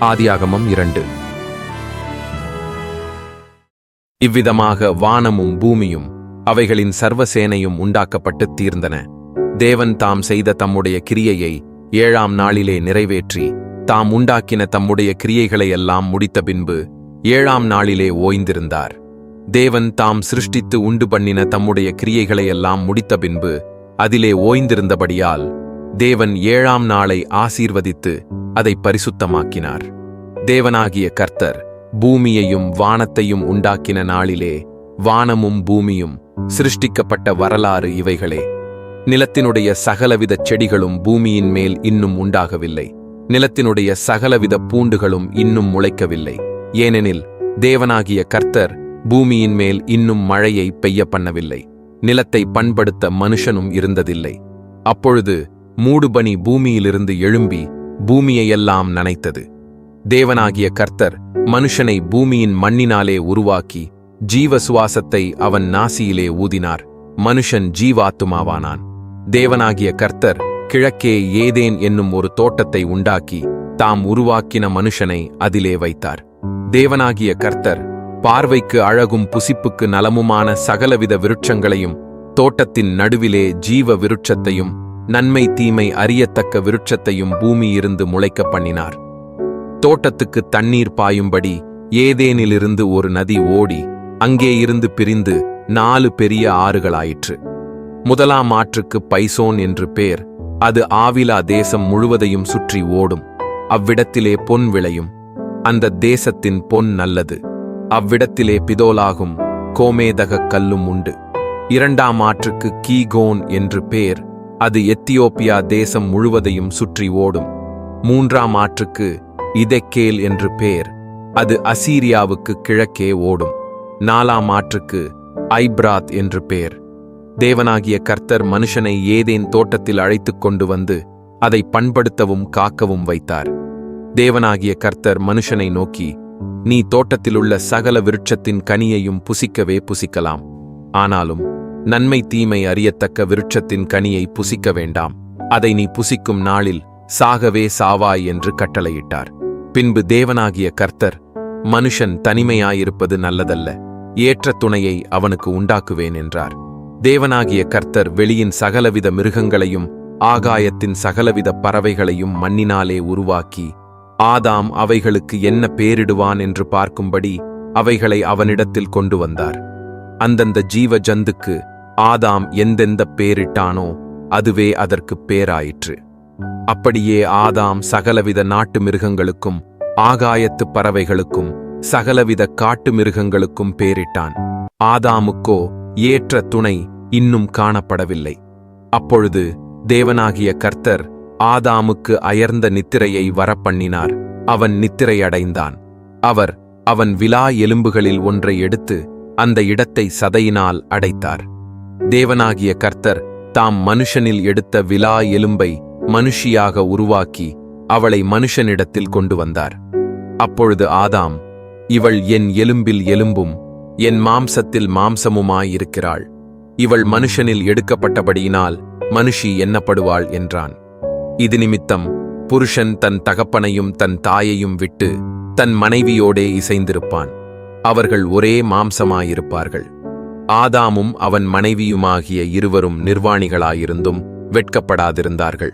ஆதியாகமம் 2. இவ்விதமாக வானமும் பூமியும் அவைகளின் சர்வசேனையும் உண்டாக்கப்பட்டு தீர்ந்தன. தேவன் தாம் செய்த தம்முடைய கிரியையை 7ஆம் நாளிலே நிறைவேற்றி தாம் உண்டாக்கின தம்முடைய கிரியைகளையெல்லாம் முடித்த பின்பு 7ஆம் நாளிலே ஓய்ந்திருந்தார். தேவன் தாம் சிருஷ்டித்து உண்டு பண்ணின தம்முடைய கிரியைகளையெல்லாம் முடித்த பின்பு அதிலே ஓய்ந்திருந்தபடியால் தேவன் 7ஆம் நாளை ஆசீர்வதித்து அதை பரிசுத்தமாக்கினார். தேவனாகிய கர்த்தர் பூமியையும் வானத்தையும் உண்டாக்கின நாளிலே வானமும் பூமியும் சிருஷ்டிக்கப்பட்ட வரலாறு இவைகளே. நிலத்தினுடைய சகலவித செடிகளும் பூமியின் மேல் இன்னும் உண்டாகவில்லை. நிலத்தினுடைய சகலவித பூண்டுகளும் இன்னும் முளைக்கவில்லை. ஏனெனில் தேவனாகிய கர்த்தர் பூமியின் மேல் இன்னும் மழையை பெய்ய பண்ணவில்லை. நிலத்தை பண்படுத்த மனுஷனும் இருந்ததில்லை. அப்பொழுது மூடுபனி பூமியிலிருந்து எழும்பி பூமியையெல்லாம் நனைத்தது. தேவனாகிய கர்த்தர் மனுஷனை பூமியின் மண்ணினாலே உருவாக்கி ஜீவ சுவாசத்தை அவன் நாசியிலே ஊதினார். மனுஷன் ஜீவாத்துமாவானான். தேவனாகிய கர்த்தர் கிழக்கே ஏதேன் என்னும் ஒரு தோட்டத்தை உண்டாக்கி தாம் உருவாக்கின மனுஷனை அதிலே வைத்தார். தேவனாகிய கர்த்தர் பார்வைக்கு அழகும் புசிப்புக்கு நலமுமான சகலவித விருட்சங்களையும் தோட்டத்தின் நடுவிலே ஜீவ விருட்சத்தையும் நன்மை தீமை அறியத்தக்க விருட்சத்தையும் பூமியிருந்து முளைக்க பண்ணினார். தோட்டத்துக்கு தண்ணீர் பாயும்படி ஏதேனிலிருந்து ஒரு நதி ஓடி அங்கே இருந்து பிரிந்து 4 பெரிய ஆறுகளாயிற்று. முதலாம் ஆற்றுக்கு பைசோன் என்று பேர். அது ஆவிலா தேசம் முழுவதையும் சுற்றி ஓடும். அவ்விடத்திலே பொன் விளையும். அந்த தேசத்தின் பொன் நல்லது. அவ்விடத்திலே பிதோலாகும் கோமேதக கல்லும் உண்டு. 2ஆம் ஆற்றுக்கு கீகோன் என்று பேர். அது எத்தியோப்பியா தேசம் முழுவதையும் சுற்றி ஓடும். 3ஆம் ஆற்றுக்கு இதெக்கேல் என்று பேர். அது அசீரியாவுக்கு கிழக்கே ஓடும். 4ஆம் ஆற்றுக்கு ஐப்ராத் என்று பேர். தேவனாகிய கர்த்தர் மனுஷனை ஏதேன் தோட்டத்தில் அழைத்துக் கொண்டு வந்து அதை பண்படுத்தவும் காக்கவும் வைத்தார். தேவனாகிய கர்த்தர் மனுஷனை நோக்கி, நீ தோட்டத்திலுள்ள சகல விருட்சத்தின் கனியையும் புசிக்கவே புசிக்கலாம். ஆனாலும் நன்மை தீமை அறியத்தக்க விருட்சத்தின் கனியை புசிக்க வேண்டாம். அதை நீ புசிக்கும் நாளில் சாகவே சாவாய் என்று கட்டளையிட்டார். பின்பு தேவனாகிய கர்த்தர், மனுஷன் தனிமையாயிருப்பது நல்லதல்ல, ஏற்ற துணையை அவனுக்கு உண்டாக்குவேன் என்றார். தேவனாகிய கர்த்தர் வெளியின் சகலவித மிருகங்களையும் ஆகாயத்தின் சகலவித பறவைகளையும் மண்ணினாலே உருவாக்கி ஆதாம் அவைகளுக்கு என்ன பேரிடுவான் என்று பார்க்கும்படி அவைகளை அவனிடத்தில் கொண்டு வந்தார். அந்தந்த ஜீவ ஜந்துக்கு ஆதாம் எந்தெந்த பேரிட்டானோ அதுவே அதற்கு பேராயிற்று. அப்படியே ஆதாம் சகலவித நாட்டு மிருகங்களுக்கும் ஆகாயத்து பறவைகளுக்கும் சகலவித காட்டு மிருகங்களுக்கும் பேரிட்டான். ஆதாமுக்கோ ஏற்ற துணை இன்னும் காணப்படவில்லை. அப்பொழுது தேவனாகிய கர்த்தர் ஆதாமுக்கு அயர்ந்த நித்திரையை வரப்பண்ணினார். அவன் நித்திரையடைந்தான். அவர் அவன் விலா எலும்புகளில் ஒன்றை எடுத்து அந்த இடத்தை சதையினால் அடைத்தார். தேவனாகிய கர்த்தர் தாம் மனுஷனில் எடுத்த விலா எலும்பை மனுஷியாக உருவாக்கி அவளை மனுஷனிடத்தில் கொண்டு வந்தார். அப்பொழுது ஆதாம், இவள் என் எலும்பில் எலும்பும் என் மாம்சத்தில் மாம்சமுமாயிருக்கிறாள். இவள் மனுஷனில் எடுக்கப்பட்டபடியினால் மனுஷி எண்ணப்படுவாள் என்றான். இது நிமித்தம் புருஷன் தன் தகப்பனையும் தன் தாயையும் விட்டு தன் மனைவியோடே இசைந்திருப்பான். அவர்கள் ஒரே மாம்சமாயிருப்பார்கள். ஆதாமும் அவன் மனைவியுமாகிய இருவரும் நிர்வாணிகளாயிருந்தும் வெட்கப்படாதிருந்தார்கள்.